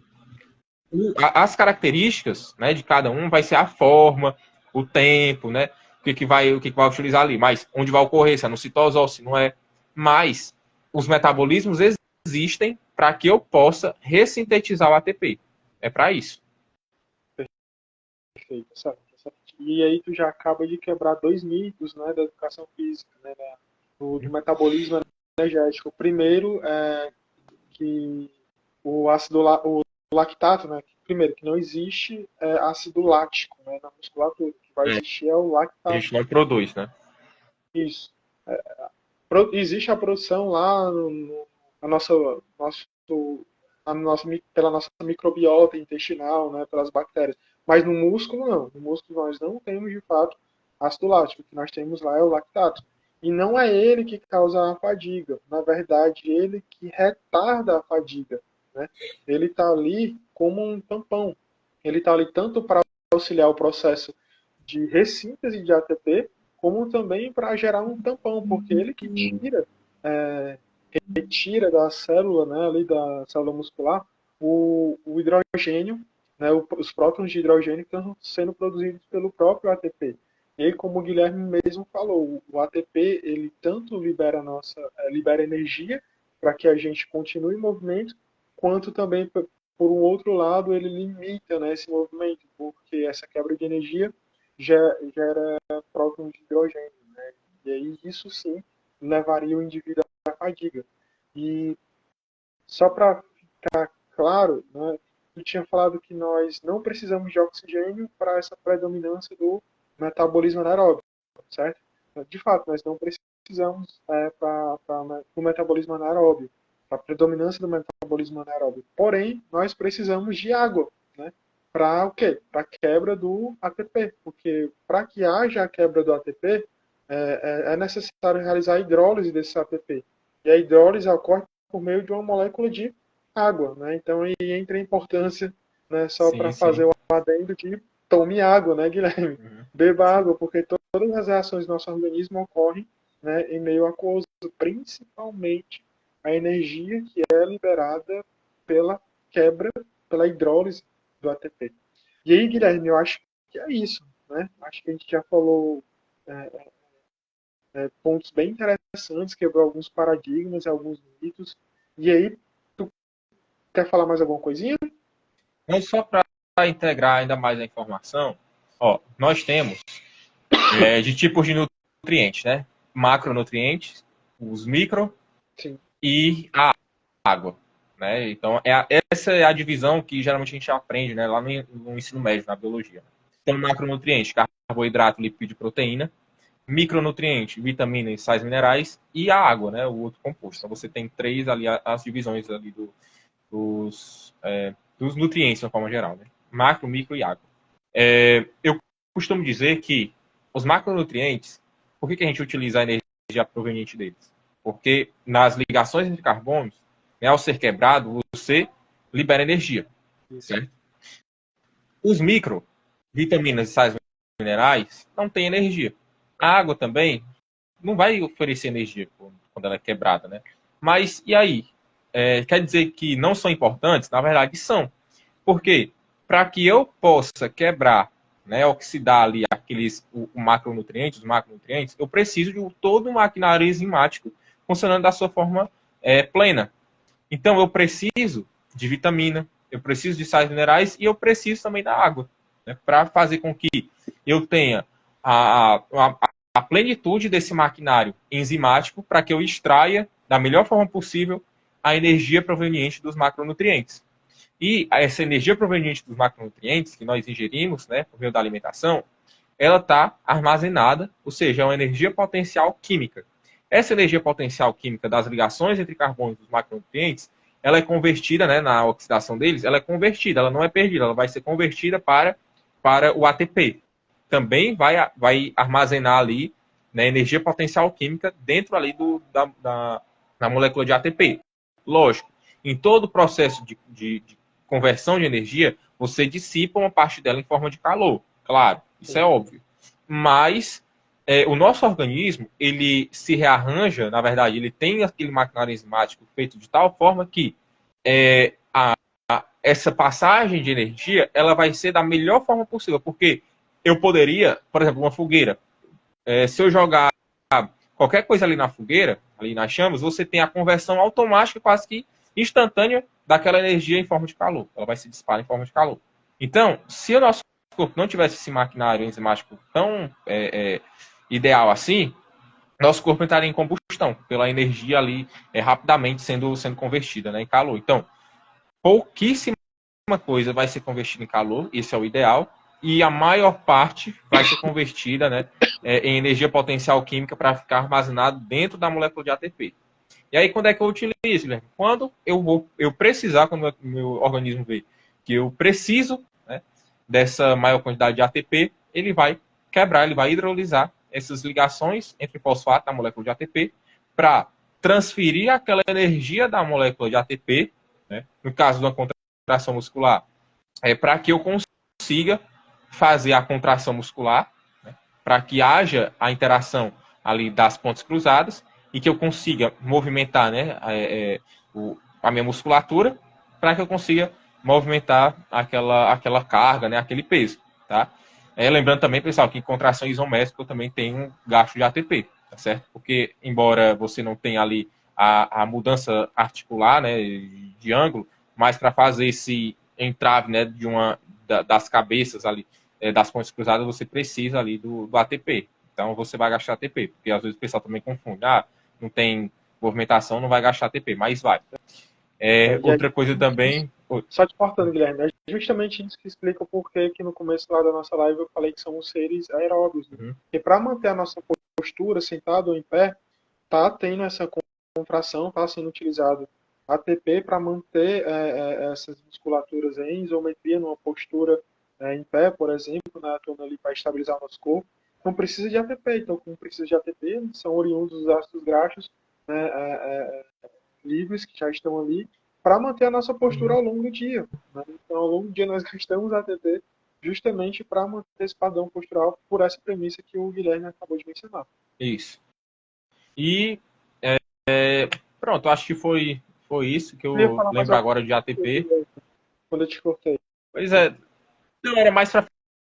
As características, né, de cada um vai ser a forma, o tempo, né? O que vai utilizar ali, mas onde vai ocorrer, se é no citosol, se não é. Mas os metabolismos existem para que eu possa ressintetizar o ATP. É para isso. Perfeito, sabe? E aí tu já acaba de quebrar dois mitos, né, da educação física, né, do metabolismo energético. O primeiro é que o lactato, né, primeiro, que não existe ácido lático, né, na musculatura. O que vai existir é o A lactato. gente não produz, né? Isso. Existe a produção lá na pela nossa microbiota intestinal, né, pelas bactérias. Mas no músculo, não. No músculo nós não temos, de fato, ácido lático. O que nós temos lá é o lactato. E não é ele que causa a fadiga. Na verdade, ele que retarda a fadiga. Né? Ele está ali como um tampão. Ele está ali tanto para auxiliar o processo de ressíntese de ATP, como também para gerar um tampão, porque ele que retira da célula, né, ali da célula muscular, o hidrogênio, né, os prótons de hidrogênio que estão sendo produzidos pelo próprio ATP. E aí, como o Guilherme mesmo falou, o ATP ele tanto libera energia para que a gente continue em movimento, quanto também por um outro lado ele limita, né, esse movimento, porque essa quebra de energia gera prótons de hidrogênio, né? E aí isso sim levaria o indivíduo à fadiga. E só para ficar claro, né, eu tinha falado que nós não precisamos de oxigênio para essa predominância do metabolismo anaeróbico, certo? De fato, nós não precisamos para o metabolismo anaeróbio, para a predominância do metabolismo anaeróbio. Porém, nós precisamos de água, né? Para o quê? Para a quebra do ATP, porque para que haja a quebra do ATP, é necessário realizar a hidrólise desse ATP. E a hidrólise ocorre por meio de uma molécula de água, né? Então aí entra a importância, né, só Sim, para sim. fazer o adendo de tome água, né, Guilherme? Uhum. Beba água, porque todas as reações do nosso organismo ocorrem, né, em meio aquoso, principalmente a energia que é liberada pela quebra, pela hidrólise do ATP. E aí, Guilherme, eu acho que é isso, né? Acho que a gente já falou é, pontos bem interessantes, quebrou alguns paradigmas, alguns mitos. E aí, tu quer falar mais alguma coisinha? Então, só para integrar ainda mais a informação, ó, nós temos de tipos de nutrientes, né? Macronutrientes, os micro Sim. e a água, né? Então, essa é a divisão que geralmente a gente aprende, né, lá no ensino médio, na biologia. Então, macronutrientes, carboidrato, lipídio e proteína. Micronutrientes, vitaminas, sais minerais. E a água, né, o outro composto. Então, você tem três ali, as divisões ali dos nutrientes, de uma forma geral, né? Macro, micro e água. Eu costumo dizer que os macronutrientes, por que a gente utiliza a energia proveniente deles? Porque nas ligações entre carbonos, né, ao ser quebrado, você libera energia, Isso. certo? Os micro, vitaminas e sais minerais, não têm energia. A água também não vai oferecer energia quando ela é quebrada, né? Mas e aí? Quer dizer que não são importantes? Na verdade, são. Porque para que eu possa quebrar, né, oxidar ali o macronutriente, os macronutrientes, eu preciso de todo um maquinário enzimático funcionando da sua forma plena. Então eu preciso de vitamina, eu preciso de sais minerais e eu preciso também da água, né, para fazer com que eu tenha a plenitude desse maquinário enzimático para que eu extraia da melhor forma possível a energia proveniente dos macronutrientes. E essa energia proveniente dos macronutrientes que nós ingerimos, né, por meio da alimentação, ela está armazenada, ou seja, é uma energia potencial química. essa energia potencial química das ligações entre carbono e os macronutrientes, ela é convertida, né, na oxidação deles, ela é convertida, ela não é perdida, ela vai ser convertida para o ATP. Também vai armazenar ali, né, energia potencial química dentro ali da molécula de ATP. Lógico, em todo o processo de conversão de energia, você dissipa uma parte dela em forma de calor. Claro, isso é óbvio. Mas o nosso organismo, ele se rearranja, na verdade, ele tem aquele maquinário enzimático feito de tal forma que essa passagem de energia, ela vai ser da melhor forma possível, porque eu poderia, por exemplo, uma fogueira, se eu jogar qualquer coisa ali na fogueira, ali nas chamas, você tem a conversão automática, quase que instantânea, daquela energia em forma de calor. Ela vai se dissipar em forma de calor. Então, se o nosso corpo não tivesse esse maquinário enzimático tão ideal assim, nosso corpo entraria em combustão, pela energia ali rapidamente sendo convertida, né, em calor. Então, pouquíssima coisa vai ser convertida em calor, esse é o ideal, e a maior parte vai ser convertida, né, em energia potencial química para ficar armazenado dentro da molécula de ATP. E aí, quando é que eu utilizo, Guilherme? Quando eu precisar, quando o meu organismo vê que eu preciso, né, dessa maior quantidade de ATP, ele vai quebrar, ele vai hidrolisar essas ligações entre fosfato da molécula de ATP para transferir aquela energia da molécula de ATP, né, no caso de uma contração muscular, para que eu consiga fazer a contração muscular, né, para que haja a interação ali das pontes cruzadas e que eu consiga movimentar, né, a minha musculatura, para que eu consiga movimentar aquela carga, né, aquele peso, tá? Lembrando também, pessoal, que em contração isométrica eu também tenho um gasto de ATP, tá certo? Porque, embora você não tenha ali a mudança articular, né, de ângulo, mas para fazer esse entrave, né, das cabeças ali, das pontes cruzadas, você precisa ali do ATP. Então, você vai gastar ATP, porque às vezes o pessoal também confunde. Não tem movimentação, não vai gastar ATP, mas vai. Outra coisa também... Só te cortando, Guilherme, é justamente isso que explica o porquê que no começo lá da nossa live eu falei que somos seres aeróbios. Né? Uhum. E para manter a nossa postura, sentado ou em pé, tá tendo essa contração, tá sendo utilizado ATP para manter essas musculaturas em isometria, numa postura em pé, por exemplo, né, atuando ali para estabilizar o nosso corpo. Não precisa de ATP, então como precisa de ATP, são oriundos dos ácidos graxos, né, livres que já estão ali, para manter a nossa postura ao longo do dia. Né? Então, ao longo do dia, nós gastamos ATP justamente para manter esse padrão postural por essa premissa que o Guilherme acabou de mencionar. Isso. E pronto, acho que foi isso que eu lembro agora de ATP. Quando eu te cortei. Pois é, não, era mais para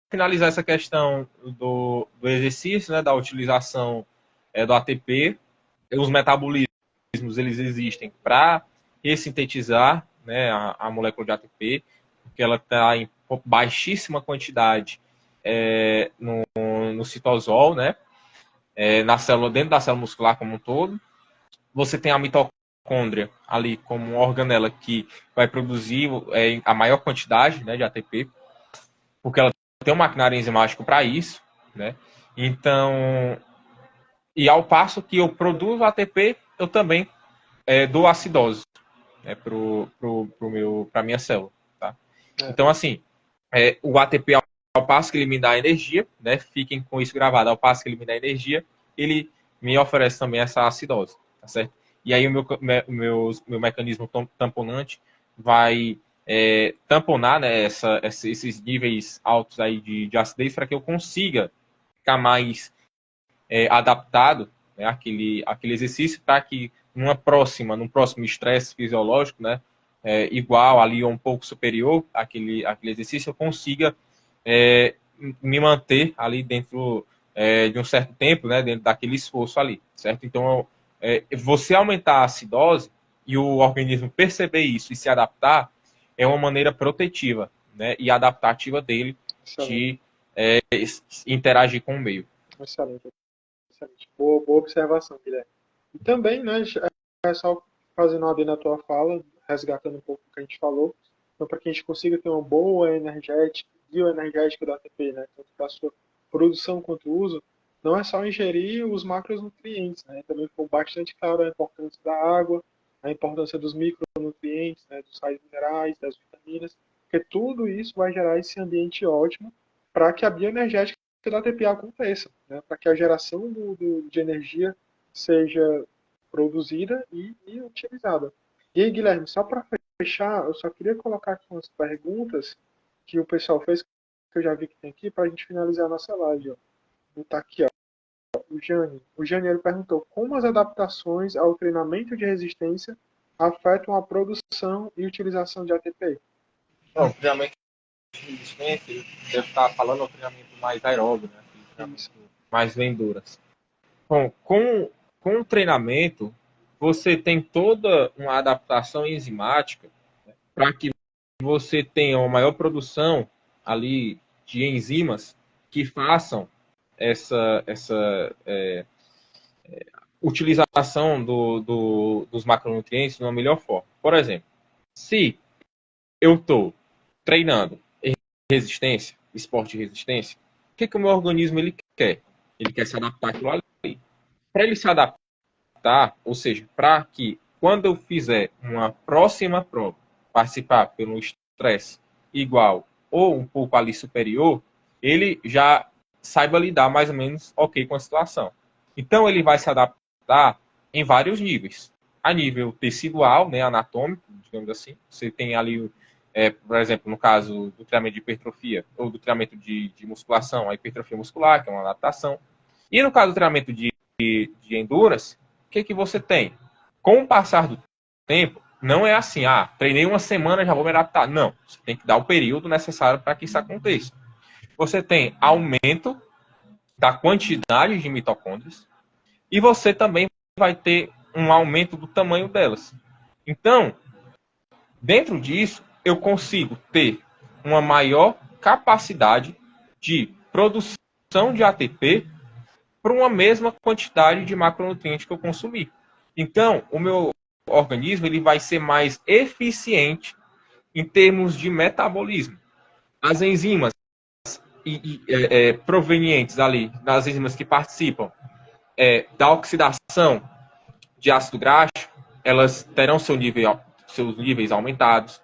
finalizar essa questão do exercício, né, da utilização do ATP. Os metabolismos eles existem para ressintetizar, né, a molécula de ATP, porque ela está em baixíssima quantidade no citosol, né, na célula, dentro da célula muscular como um todo. Você tem a mitocôndria ali como uma organela que vai produzir a maior quantidade, né, de ATP, porque ela tem um maquinário enzimático para isso, né? Então, e ao passo que eu produzo ATP, eu também dou acidose, né, para minha célula, tá? Então, assim, o ATP, ao passo que ele me dá energia, né? Fiquem com isso gravado, ao passo que ele me dá energia, ele me oferece também essa acidose, tá certo? E aí o meu mecanismo tamponante vai tamponar, né, esses níveis altos aí de acidez para que eu consiga ficar mais adaptado, né, àquele exercício, para que num próximo estresse fisiológico, né, igual ali ou um pouco superior àquele exercício, eu consiga me manter ali dentro de um certo tempo, né, dentro daquele esforço ali, certo? Então, você aumentar a acidose e o organismo perceber isso e se adaptar é uma maneira protetiva, né, e adaptativa dele de interagir com o meio. Excelente. Excelente. Boa observação, Guilherme. E também, né, só fazendo uma adendo na tua fala, resgatando um pouco o que a gente falou, então para que a gente consiga ter uma boa energética, bioenergética do ATP, né, tanto para a sua produção quanto uso, não é só ingerir os macronutrientes, né? Também ficou bastante claro a importância da água, a importância dos micronutrientes, né? Dos sais minerais, das vitaminas, porque tudo isso vai gerar esse ambiente ótimo para que a bioenergética da TPA aconteça, né? Para que a geração de energia seja produzida e utilizada. E aí, Guilherme, só para fechar, eu só queria colocar aqui umas perguntas que o pessoal fez, que eu já vi que tem aqui, para a gente finalizar a nossa live. Ó. Vou botar aqui, ó. O Jânio ele perguntou como as adaptações ao treinamento de resistência afetam a produção e utilização de ATP. Não, o treinamento de resistência, ele deve estar falando o treinamento mais aeróbio, né? Treinamento mais endurance. Bom, com o treinamento, você tem toda uma adaptação enzimática, né, para que você tenha uma maior produção ali de enzimas que façam essa utilização dos macronutrientes de uma melhor forma. Por exemplo, se eu estou treinando resistência, esporte de resistência, o que o meu organismo ele quer? Ele quer se adaptar àquilo ali. Para ele se adaptar, ou seja, para que quando eu fizer uma próxima prova, participar pelo estresse igual ou um pouco ali superior, ele já saiba lidar mais ou menos ok com a situação. Então ele vai se adaptar em vários níveis. A nível tecidual, né, anatômico, digamos assim, você tem ali, por exemplo, no caso do treinamento de hipertrofia ou do treinamento de musculação, a hipertrofia muscular, que é uma adaptação. E no caso do treinamento de endurance, o que você tem? Com o passar do tempo, não é assim, treinei uma semana, já vou me adaptar. Não, você tem que dar o período necessário para que isso aconteça. Você tem aumento da quantidade de mitocôndrias e você também vai ter um aumento do tamanho delas. Então, dentro disso, eu consigo ter uma maior capacidade de produção de ATP para uma mesma quantidade de macronutrientes que eu consumir. Então, o meu organismo ele vai ser mais eficiente em termos de metabolismo. As enzimas provenientes ali, das enzimas que participam da oxidação de ácido graxo, elas terão seus níveis aumentados,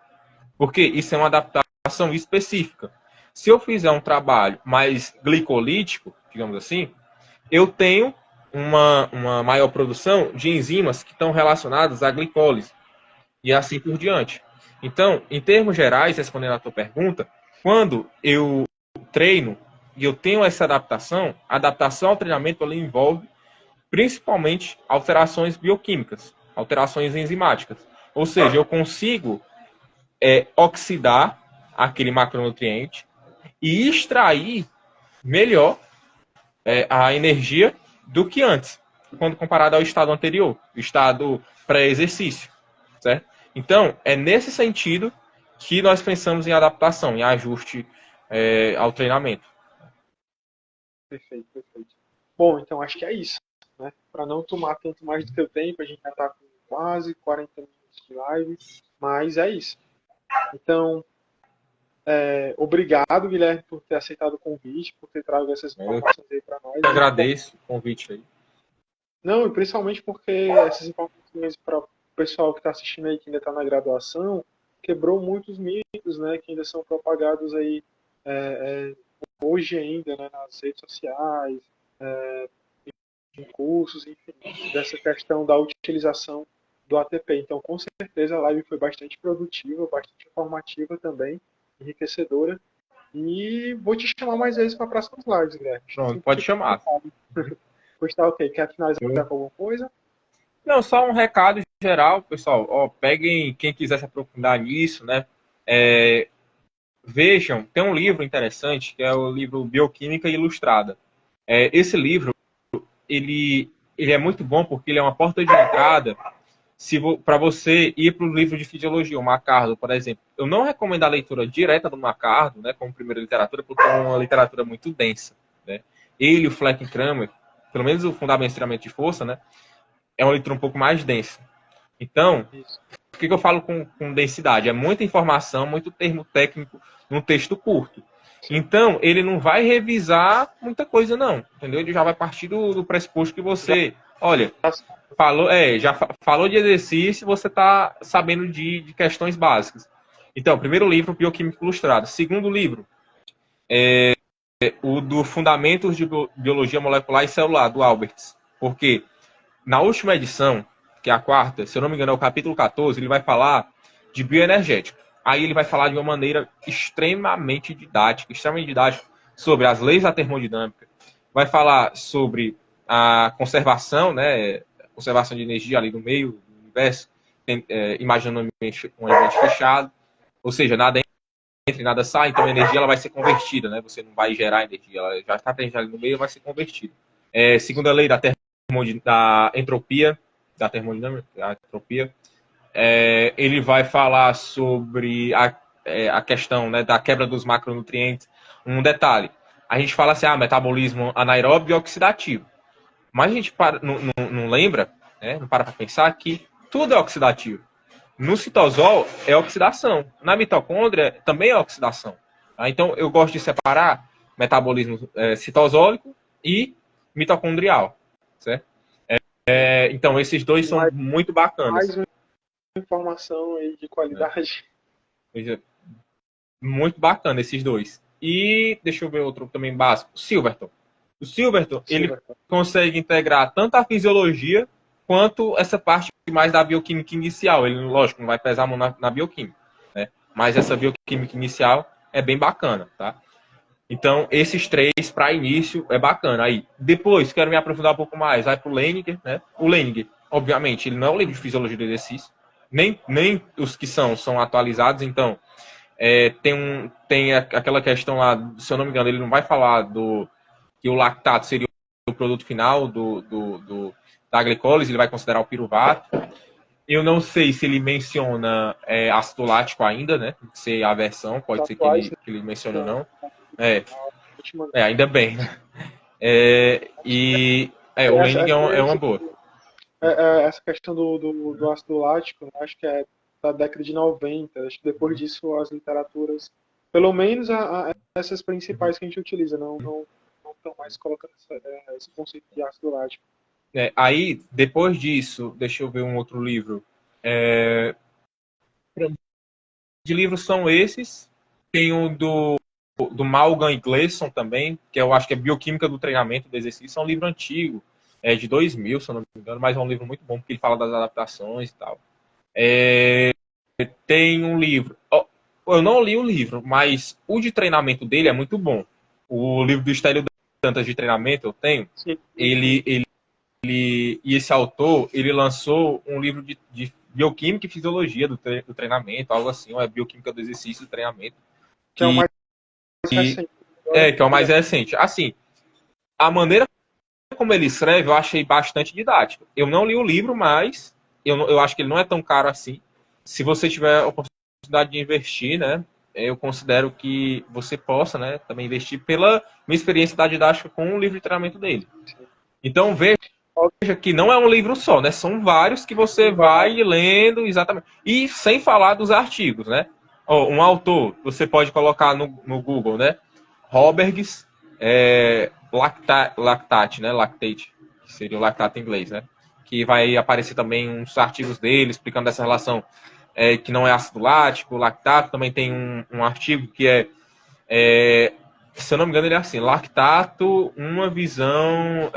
porque isso é uma adaptação específica. Se eu fizer um trabalho mais glicolítico, digamos assim, eu tenho uma maior produção de enzimas que estão relacionadas à glicólise e assim por diante. Então, em termos gerais, respondendo à tua pergunta, quando eu treino e eu tenho essa adaptação, a adaptação ao treinamento ela envolve principalmente alterações bioquímicas, alterações enzimáticas. Ou seja, eu consigo oxidar aquele macronutriente e extrair melhor a energia do que antes, quando comparado ao estado anterior, o estado pré-exercício, certo? Então, é nesse sentido que nós pensamos em adaptação, em ajuste ao treinamento. Perfeito, perfeito. Bom, então acho que é isso, né? Para não tomar tanto mais do teu tempo, a gente já está com quase 40 minutos de live, mas é isso. Então, obrigado, Guilherme, por ter aceitado o convite, por ter trago essas informações aí para nós. Eu agradeço o convite aí. Não, e principalmente porque essas informações para o pessoal que está assistindo aí, que ainda está na graduação, quebrou muitos mitos, né, que ainda são propagados aí hoje ainda, né, nas redes sociais, em cursos, enfim, dessa questão da utilização do ATP. Então, com certeza, a live foi bastante produtiva, bastante informativa também, enriquecedora. E vou te chamar mais vezes para próximas lives, Guilherme. Pronto, pode chamar. Pois tá, ok. Quer finalizar com alguma coisa? Não, só um recado geral, pessoal. Peguem quem quiser se aprofundar nisso, né? Vejam, tem um livro interessante que é o livro Bioquímica Ilustrada. Esse livro, ele é muito bom porque ele é uma porta de entrada para você ir para o livro de fisiologia, o McArdle, por exemplo. Eu não recomendo a leitura direta do McArdle, né, como primeira literatura, porque é uma literatura muito densa, né? Ele e o Fleck-Kramer, pelo menos o Fundamento de Treinamento de Força, né, é uma leitura um pouco mais densa. Então, o que eu falo com densidade? É muita informação, muito termo técnico num texto curto. Então, ele não vai revisar muita coisa, não. Entendeu? Ele já vai partir do pressuposto que você, olha, falou de exercício, você está sabendo de questões básicas. Então, primeiro livro, Bioquímica Ilustrada. Segundo livro, o do Fundamentos de Biologia Molecular e Celular, do Alberts. Porque na última edição, que é a quarta, se eu não me engano é o capítulo 14, ele vai falar de bioenergética. Aí ele vai falar de uma maneira extremamente didática, sobre as leis da termodinâmica. Vai falar sobre a conservação, né, conservação de energia ali no meio do universo, imaginando um ambiente fechado, ou seja, nada entra e nada sai, então a energia ela vai ser convertida, né? Você não vai gerar energia, ela já está presente ali no meio, vai ser convertida. Segunda lei da entropia, da termodinâmica, da entropia, ele vai falar sobre a questão, né, da quebra dos macronutrientes. Um detalhe, a gente fala assim, metabolismo anaeróbio e oxidativo. Mas a gente não lembra, né, não para pensar que tudo é oxidativo. No citosol é oxidação. Na mitocôndria também é oxidação. Tá? Então eu gosto de separar metabolismo citosólico e mitocondrial. Certo? Então esses dois são muito bacanas. Mais uma informação aí de qualidade. Muito bacana esses dois. E deixa eu ver outro também básico. Silverton. O Silverton, ele consegue integrar tanto a fisiologia quanto essa parte mais da bioquímica inicial. Ele, lógico, não vai pesar a mão na bioquímica, né? Mas essa bioquímica inicial é bem bacana, tá? Então, esses três para início é bacana. Aí, depois, quero me aprofundar um pouco mais, vai para o Leninger, né? O Leninger, obviamente, ele não é um livro de fisiologia do exercício, nem os que são atualizados, então tem aquela questão lá, se eu não me engano, ele não vai falar que o lactato seria o produto final da glicólise, ele vai considerar o piruvato. Eu não sei se ele menciona ácido lático ainda, né? Se a versão, pode ser que ele mencione ou não. Ainda bem. O Lenig é uma boa. Essa questão do ácido lático, acho que é da década de 90. Acho que depois disso as literaturas, pelo menos essas principais que a gente utiliza, não estão mais colocando esse conceito de ácido lático. Aí, depois disso, deixa eu ver um outro livro. De livros são esses. Tem o do Malgan e Gleason também, que eu acho que é Bioquímica do Treinamento do Exercício. É um livro antigo, de 2000, se eu não me engano, mas é um livro muito bom, porque ele fala das adaptações e tal. Tem um livro... Eu não li o livro, mas o de treinamento dele é muito bom. O livro do Estélio Dantas de treinamento eu tenho. Sim. E esse autor, ele lançou um livro de bioquímica e fisiologia do treinamento, algo assim, ou é bioquímica do exercício do treinamento. Que é o mais recente. Que é o mais recente. Assim, a maneira como ele escreve, eu achei bastante didático. Eu não li o livro, mas eu acho que ele não é tão caro assim. Se você tiver a oportunidade de investir, né, eu considero que você possa, né, também investir pela minha experiência da didática com o livro de treinamento dele. Então, veja que não é um livro só, né? São vários que você vai lendo, exatamente. E sem falar dos artigos, né? Um autor, você pode colocar no Google, né? Robergs, lactate, né? Lactate, que seria o lactato em inglês, né? Que vai aparecer também uns artigos dele explicando essa relação que não é ácido lático, lactato. Também tem um artigo que se eu não me engano, ele é assim, lactato, uma visão...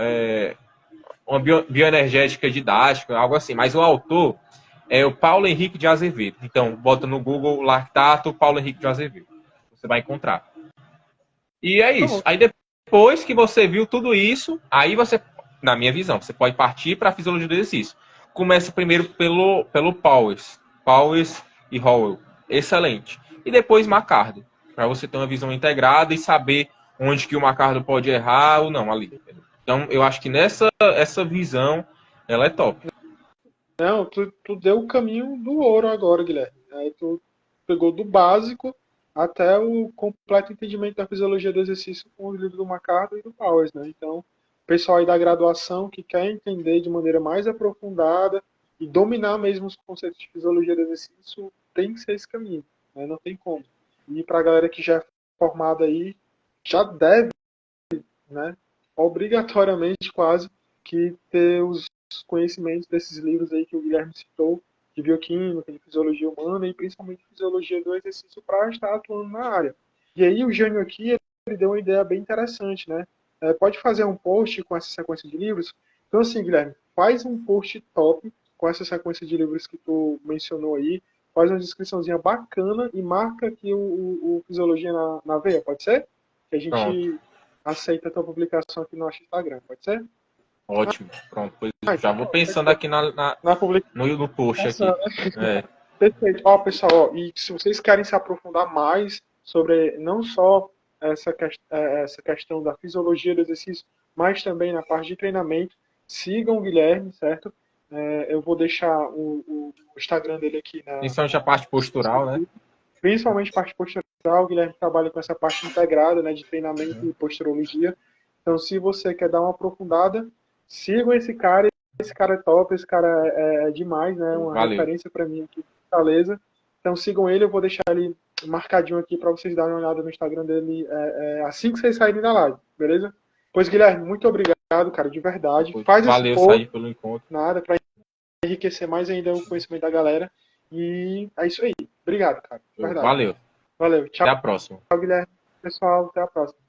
uma bioenergética didática, algo assim. Mas o autor é o Paulo Henrique de Azevedo. Então, bota no Google lactato Paulo Henrique de Azevedo. Você vai encontrar. E é isso. Aí depois que você viu tudo isso, aí você, na minha visão, você pode partir para a fisiologia do exercício. Começa primeiro pelo Powers e Howell. Excelente. E depois Macardo, para você ter uma visão integrada e saber onde que o Macardo pode errar ou não ali. Então, eu acho que essa visão, ela é top. Não, tu deu o caminho do ouro agora, Guilherme. Aí tu pegou do básico até o completo entendimento da fisiologia do exercício com os livros do Macardo e do Powers, né? Então, o pessoal aí da graduação que quer entender de maneira mais aprofundada e dominar mesmo os conceitos de fisiologia do exercício, tem que ser esse caminho, né? Não tem como. E para a galera que já é formado aí já deve, né, obrigatoriamente quase, que ter os conhecimentos desses livros aí que o Guilherme citou, de bioquímica, de fisiologia humana e principalmente fisiologia do exercício para estar atuando na área. E aí o Jânio aqui, ele deu uma ideia bem interessante, né? Pode fazer um post com essa sequência de livros. Então assim, Guilherme, faz um post top com essa sequência de livros que tu mencionou aí, faz uma descriçãozinha bacana e marca aqui o Fisiologia na Veia, pode ser? Que a Pronto. gente aceita a tua publicação aqui no nosso Instagram, pode ser? Ótimo. Pronto. Pois já Então, vou pronto, pensando fechou. aqui Na publicação, no post aqui. né? É. Perfeito. Ó, pessoal, ó, e se vocês querem se aprofundar mais sobre não só essa questão da fisiologia do exercício, mas também na parte de treinamento, sigam o Guilherme, certo? Eu vou deixar o Instagram dele aqui Principalmente a parte postural, né? principalmente parte postural. O Guilherme trabalha com essa parte integrada, né, de treinamento e posturologia. Então, se você quer dar uma aprofundada, sigam esse cara. Esse cara é top, esse cara é demais, né? Uma Valeu. referência para mim aqui, Fortaleza. Então sigam ele, eu vou deixar ele marcadinho aqui para vocês darem uma olhada no Instagram dele assim que vocês saírem da live, beleza? Pois, Guilherme, muito obrigado, cara, de verdade. Faz esse Valeu, post, Said, pelo encontro. nada, para enriquecer mais ainda o conhecimento da galera. E é isso aí. Obrigado, cara, de verdade. Valeu. Valeu. Tchau, Até a próxima. Guilherme. Pessoal, até a próxima.